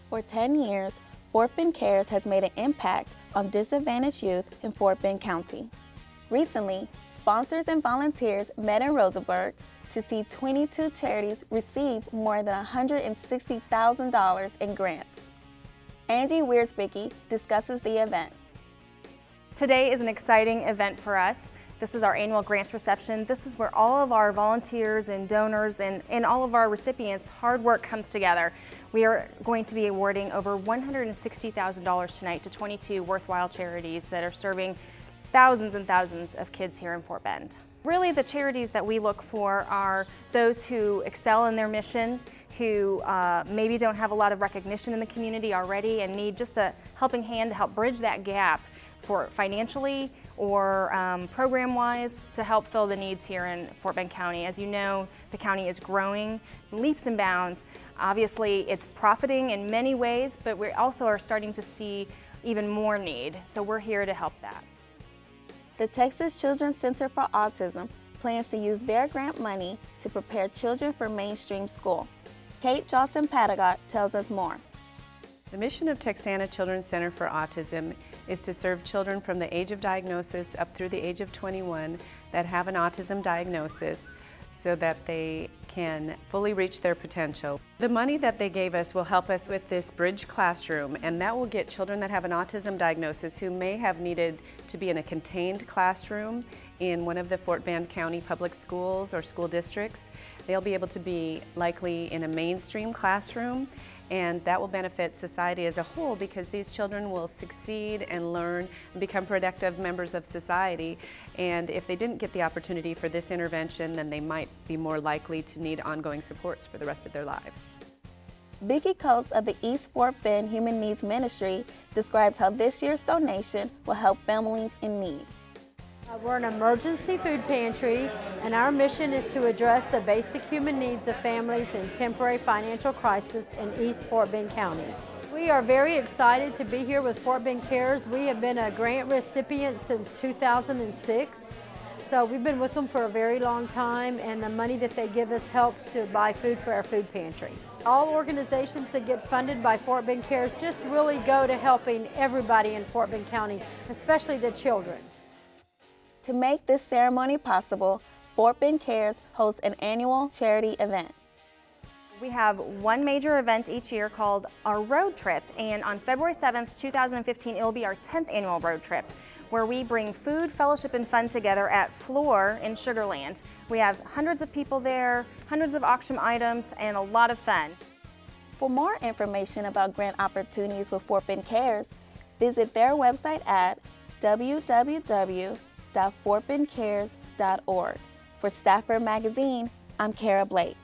For 10 years, Fort Bend Cares has made an impact on disadvantaged youth in Fort Bend County. Recently, sponsors and volunteers met in Roseburg to see 22 charities receive more than $160,000 in grants. Angie Wiersbicky discusses the event. Today is an exciting event for us. This is our annual grants reception. This is where all of our volunteers and donors and all of our recipients' hard work comes together. We are going to be awarding over $160,000 tonight to 22 worthwhile charities that are serving thousands and thousands of kids here in Fort Bend. Really, the charities that we look for are those who excel in their mission, who maybe don't have a lot of recognition in the community already and need just a helping hand to help bridge that gap for financially or program-wise to help fill the needs here in Fort Bend County. As you know, the county is growing leaps and bounds. Obviously, it's profiting in many ways, but we also are starting to see even more need, so we're here to help that. The Texas Children's Center for Autism plans to use their grant money to prepare children for mainstream school. Kate Johnson-Patagoc tells us more. The mission of Texana Children's Center for Autism is to serve children from the age of diagnosis up through the age of 21 that have an autism diagnosis so that they can fully reach their potential. The money that they gave us will help us with this bridge classroom, and that will get children that have an autism diagnosis who may have needed to be in a contained classroom in one of the Fort Bend County public schools or school districts. They'll be able to be likely in a mainstream classroom, and that will benefit society as a whole because these children will succeed and learn and become productive members of society. And if they didn't get the opportunity for this intervention, then they might be more likely to need ongoing supports for the rest of their lives. Vicki Coates of the East Fort Bend Human Needs Ministry describes how this year's donation will help families in need. We're an emergency food pantry, and our mission is to address the basic human needs of families in temporary financial crisis in East Fort Bend County. We are very excited to be here with Fort Bend Cares. We have been a grant recipient since 2006, so we've been with them for a very long time, and the money that they give us helps to buy food for our food pantry. All organizations that get funded by Fort Bend Cares just really go to helping everybody in Fort Bend County, especially the children. To make this ceremony possible, Fort Bend Cares hosts an annual charity event. We have one major event each year called our road trip, and on February 7th, 2015, it will be our 10th annual road trip, where we bring food, fellowship, and fun together at Floor in Sugar Land. We have hundreds of people there, hundreds of auction items, and a lot of fun. For more information about grant opportunities with Fort Bend Cares, visit their website at www.fortbendcares.org. For Stafford Magazine, I'm Kara Blake.